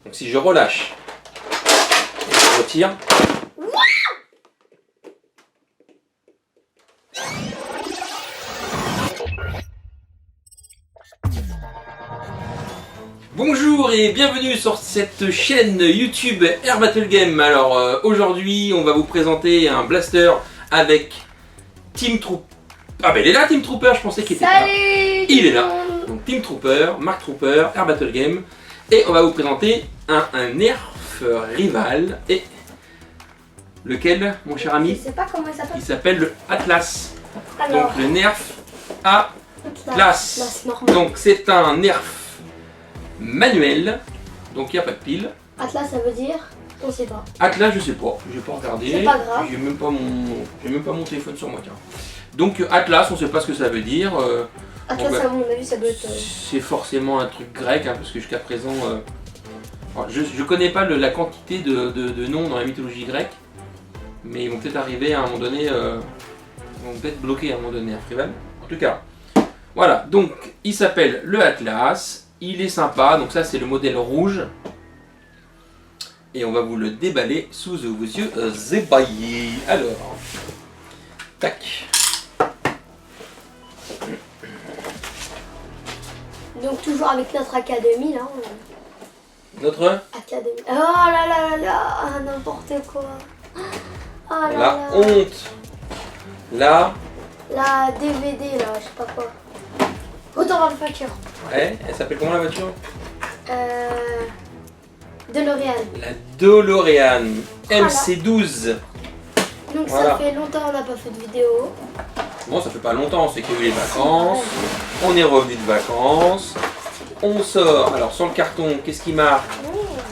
Donc si je relâche et je retire. Bonjour et bienvenue sur cette chaîne YouTube Air Battle Game. Alors aujourd'hui on va vous présenter un blaster avec Team Trooper. Ah ben il est là Team Trooper, je pensais qu'il était là. Il est là. Donc Team Trooper, Mark Trooper, Air Battle Game. Et on va vous présenter un nerf rival. Et lequel mon cher ami? Je sais pas comment il s'appelle. Il s'appelle le Atlas. Alors, Donc le nerf Atlas. normal. Donc c'est un nerf manuel, donc il n'y a pas de pile. Atlas, ça veut dire on sait pas. Atlas, je sais pas, j'ai pas regardé. C'est pas grave. J'ai même pas mon téléphone sur moi, tiens. Donc Atlas, on sait pas ce que ça veut dire. Atlas, bon, à mon avis, ça doit être. C'est forcément un truc grec, hein, parce que jusqu'à présent, je connais pas la quantité de noms dans la mythologie grecque, mais ils vont peut-être arriver à un moment donné, ils vont peut-être bloquer à un moment donné un rival. En tout cas, voilà. Donc il s'appelle le Atlas. Il est sympa, donc ça c'est le modèle rouge. Et on va vous le déballer sous vos yeux ébaillis. Alors, tac. Donc, toujours avec notre académie là. Notre Académie. Oh là là là là, ah, n'importe quoi. Ah là la là. honte. La La DVD là, je sais pas quoi. Autant voir le facture. elle s'appelle comment la voiture? DeLorean. La DeLorean Voilà. MC12. Donc Voilà. ça fait longtemps qu'on n'a pas fait de vidéo. Bon, ça fait pas longtemps, c'est qu'il y a eu les vacances. On est revenu de vacances. On sort. Alors sur le carton, qu'est-ce qui marque?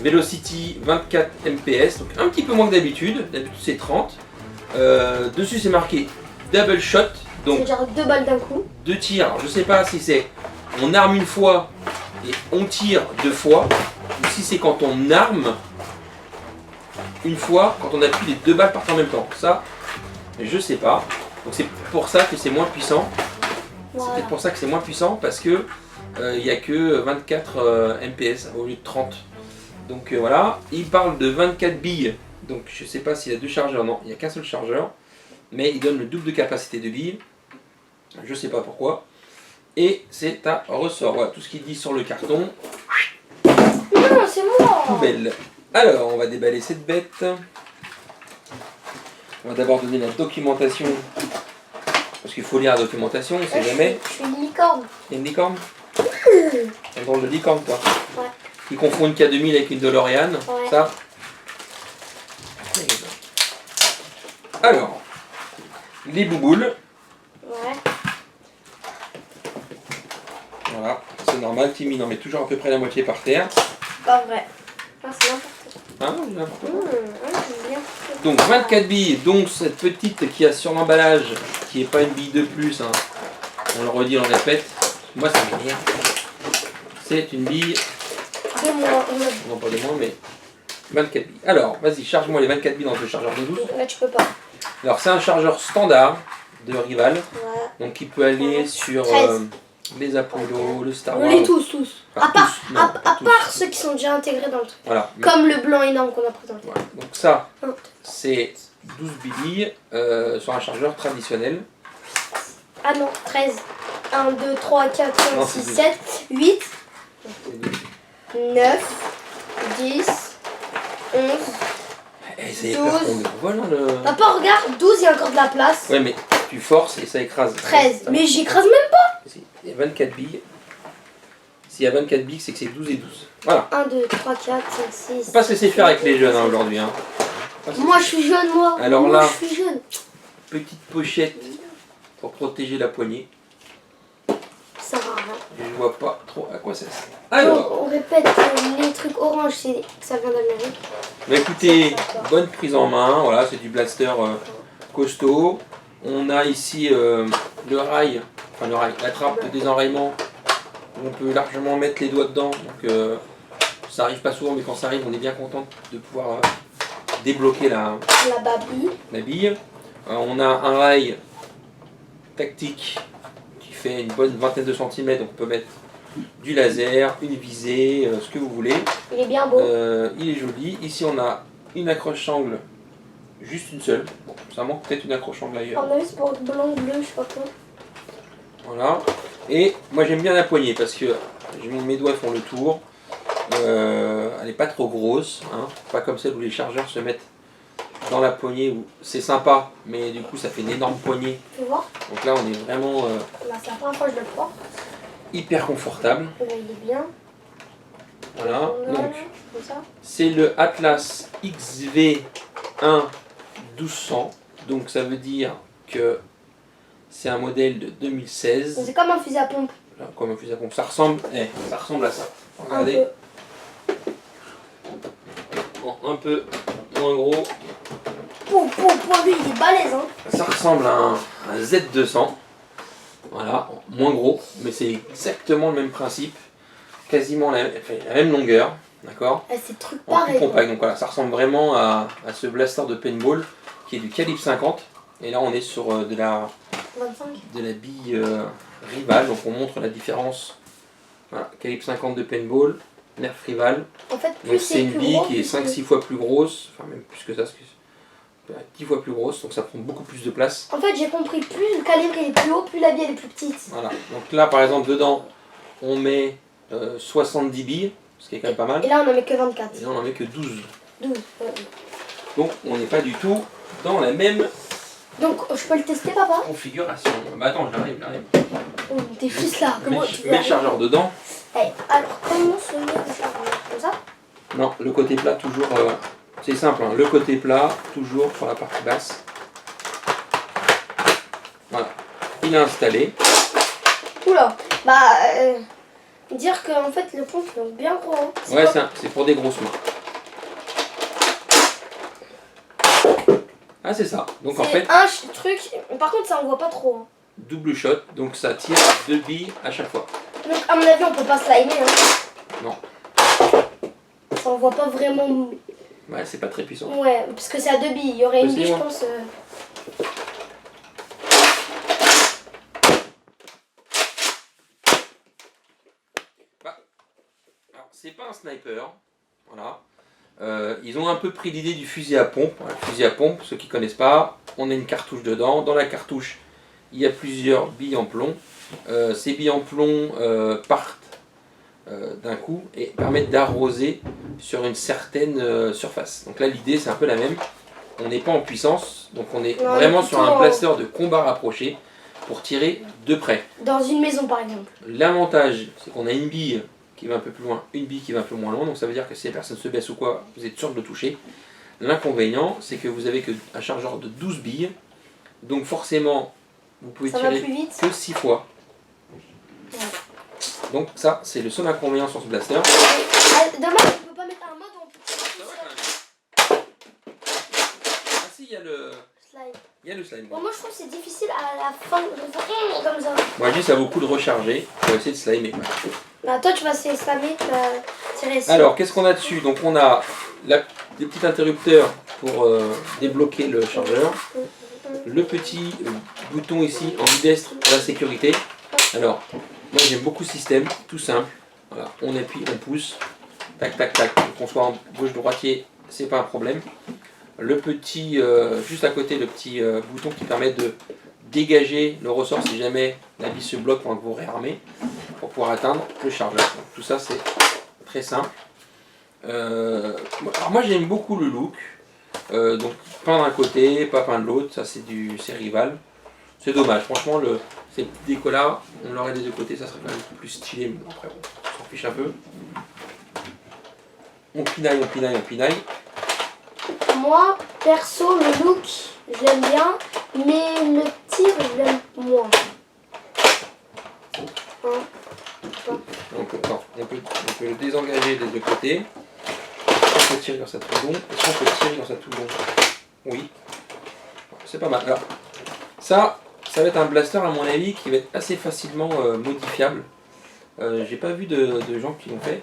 Velocity 24 mpс, donc un petit peu moins que d'habitude. D'habitude c'est 30. Dessus c'est marqué double shot, donc C'est genre 2 balles d'un coup. 2 tirs. Alors, je sais pas si c'est on arme une fois et on tire 2 fois, ou si c'est quand on arme une fois, quand on appuie les 2 balles partent en même temps. Ça, je sais pas. Donc c'est pour ça que c'est moins puissant. C'est Voilà. peut-être pour ça que c'est moins puissant, parce que il n'y a que 24 mpс au lieu de 30. Donc voilà, il parle de 24 billes. Donc je sais pas s'il y a 2 chargeurs, non, il n'y a qu'un seul chargeur. Mais il donne le double de capacité de billes. Je sais pas pourquoi. Et c'est à ressort. Voilà, tout ce qu'il dit sur le carton. Non, c'est moi. Poubelle. Alors, on va déballer cette bête. On va d'abord donner la documentation. Parce qu'il faut lire la documentation, on sait jamais. Je suis une licorne. Il y a une licorne? Un drôle de licorne, toi. Ouais. Qui confond une K2000 avec une DeLorean. Ouais. Ça. Alors, les bouboules. Ouais. Voilà, c'est normal. Timmy en met toujours à peu près la moitié par terre. Pas vrai. Ah, c'est n'importe quoi. Hein, n'importe quoi. C'est bien. Donc 24 billes, donc cette petite qui a sur l'emballage, qui n'est pas une bille de plus, hein. On le redit, on le répète, moi ça m'énerve. C'est une bille, De moi. non pas de moins, mais 24 billes. Alors, vas-y, charge-moi les 24 billes dans le chargeur de 12. Là, tu peux pas. Alors c'est un chargeur standard de Rival, Ouais. donc qui peut aller sur 13. les Apollo, le Star Wars. On les tous. Enfin, À part, tous, non, à pas tous. part ceux qui sont déjà intégrés dans le truc. Voilà. Comme le blanc énorme qu'on a présenté. Voilà. Donc ça, Hop. c'est 12 billes sur un chargeur traditionnel. Ah non, 13. 1, 2, 3, 4, Non, 5, 6, c'est 7, 8, 9, 10, 11. Eh, c'est 12. peur qu'on le voit là le... Papa, regarde, 12, il y a encore de la place. Ouais, mais tu forces et ça écrase. 13. Mais j'écrase même pas. Il y a 24 billes. S'il y a 24 billes, c'est que c'est 12 et 12. Voilà. 1, 2, 3, 4, 5, 6. Faut pas se laisser faire avec les jeunes hein, aujourd'hui. Hein. Moi, je suis jeune, moi. Alors Moi, là- je suis jeune. Petite pochette pour protéger la poignée. Ça va rien. Je vois pas trop à quoi ça sert. Donc, Alors, on répète, les trucs orange, c'est que ça vient d'Amérique. bah écoutez, bonne prise en main. Voilà, c'est du blaster costaud. On a ici le rail, enfin le rail, la trappe de désenrayement. On peut largement mettre les doigts dedans. Donc ça arrive pas souvent, mais quand ça arrive, on est bien content de pouvoir débloquer la La babille. bille. On a un rail tactique qui fait une bonne vingtaine de centimètres, donc on peut mettre du laser, une visée, ce que vous voulez. Il est bien beau. Il est joli. Ici on a une accroche-sangle, juste une seule. Bon, ça manque peut-être une accroche-sangle À ailleurs. mon avis, c'est pour blanc, bleu, je sais pas quoi. Voilà. Et moi j'aime bien la poignée parce que mes doigts font le tour. Elle n'est pas trop grosse, hein. Pas comme celle où les chargeurs se mettent dans la poignée, où c'est sympa, mais du coup ça fait une énorme poignée. Tu vois? Donc là on est vraiment Là, c'est la première fois que je le prends. hyper confortable. Là, il est bien. Voilà. Voilà, Donc comme ça. c'est le Atlas XV1 1200. Donc ça veut dire que c'est un modèle de 2016. C'est comme un fusil à pompe. Là, comme un fusil à pompe. Ça ressemble à ça. Un Regardez. peu. Bon, un peu moins gros. Lui, il est balèze, hein. Ça ressemble à un Z200. Voilà, moins gros, mais c'est exactement le même principe. Quasiment la même longueur. D'accord? C'est truc En plus pareil. compact. Donc voilà, ça ressemble vraiment à ce blaster de paintball qui est du calibre 50. Et là, on est sur de la 25. bille Rival. Donc on montre la différence. Voilà, calibre 50 de paintball, Nerf Rival. En fait, plus Donc c'est une plus bille gros, qui est plus 5-6 fois plus grosse, enfin même plus que ça, 10 fois plus grosse, donc ça prend beaucoup plus de place. En fait, j'ai compris, plus le calibre il est plus haut, plus la bille elle est plus petite. Voilà, donc là par exemple dedans, on met 70 billes, ce qui est quand même pas mal, Et là, on en met que 24. et là on en met que 12. 12. Donc on n'est pas du tout dans la même Donc, je peux le tester, papa? configuration. Bah attends, j'arrive. Oh, t'es juste là. Comment tu veux Mets le chargeur dedans. Alors, comment se met le chargeur? Comme ça? Non, le côté plat toujours, c'est simple, hein, le côté plat toujours sur la partie basse. Voilà, il est installé. Oula. Dire qu'en fait, le pompe est bien gros. Hein. Ouais, c'est pour des grosses mains. Ah, c'est ça. Donc en fait, un truc. Par contre, ça envoie pas trop. Hein. double shot, donc ça tire 2 billes à chaque fois. Donc, à mon avis, on peut pas slimer. Hein. Non. Ça envoie pas vraiment. Ouais, c'est pas très puissant. Ouais, parce que c'est à 2 billes. Il y aurait une bille, je pense. Alors, c'est pas un sniper. Voilà. Ils ont un peu pris l'idée du fusil à pompe. Voilà, le fusil à pompe, ceux qui connaissent pas, on a une cartouche dedans. Dans la cartouche, il y a plusieurs billes en plomb. Ces billes en plomb partent d'un coup et permettent d'arroser sur une certaine surface. Donc là, l'idée, c'est un peu la même. On n'est pas en puissance, donc on est vraiment sur un blaster de combat rapproché pour tirer de près. Dans une maison, par exemple. L'avantage, c'est qu'on a une bille qui va un peu plus loin, une bille qui va un peu moins loin, donc ça veut dire que si la personne se baisse ou quoi, vous êtes sûr de le toucher. L'inconvénient, c'est que vous avez qu'un chargeur de 12 billes, donc forcément, vous pouvez tirer que 6 fois. Ouais. Donc ça, c'est le seul inconvénient sur ce blaster. Dommage, on peut pas mettre un mode où on peut tirer. Ah si, il y a le Slide. Il y a le slime. Bon, moi je trouve que c'est difficile à la fin de faire comme ça. Moi je dis ça vaut le coup de recharger. On va essayer de slimer. Bah toi tu vas essayer de slimer, tu vas tirer ici. Alors qu'est-ce qu'on a dessus? Donc on a des petits interrupteurs pour débloquer le chargeur. Le petit bouton ici en ambidextre pour la sécurité. Alors moi j'aime beaucoup ce système, tout simple. Voilà, on appuie, on pousse, tac tac tac. Qu'on soit en gauche droitier, c'est pas un problème. Le petit, juste à côté, le petit bouton qui permet de dégager le ressort si jamais la vis se bloque pendant que vous réarmez pour pouvoir atteindre le chargeur. Donc, tout ça c'est très simple. Alors moi j'aime beaucoup le look. Donc peint d'un côté, pas peint de l'autre, ça c'est Rival. C'est dommage, franchement ces petits décos là, on l'aurait des deux côtés, ça serait quand même plus stylé, mais après bon, on s'en fiche un peu. On pinaille, on pinaille, on pinaille. Moi, perso, le look, je l'aime bien, mais le tir, je l'aime moins. Donc, on peut le désengager des deux côtés. On peut tirer dans sa toulon. Est-ce qu'on peut tirer dans sa toulon? Oui. C'est pas mal. Alors, ça va être un blaster à mon avis qui va être assez facilement modifiable. J'ai pas vu de gens qui l'ont fait,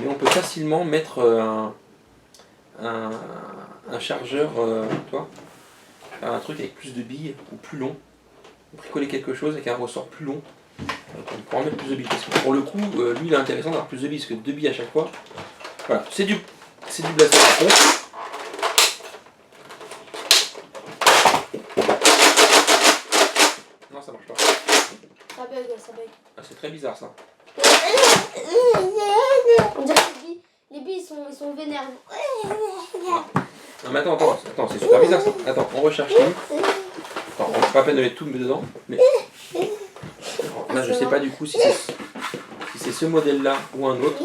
mais on peut facilement mettre un chargeur, toi, faire un truc avec plus de billes ou plus long, bricoler quelque chose avec un ressort plus long On peut en mettre plus de billes. Parce que pour le coup, lui, il est intéressant d'avoir plus de billes, parce que 2 billes à chaque fois. Voilà, c'est du blaster à fond. Non, ça marche pas. Ça bug, ça bug. Ah, c'est très bizarre ça. On dirait que les billes ils sont vénères. Non mais attends, c'est super bizarre ça. Attends, on recherche tout. Attends, on n'a pas la peine de mettre tout dedans. Mais... Alors, là, je sais pas du coup si c'est ce modèle là ou un autre.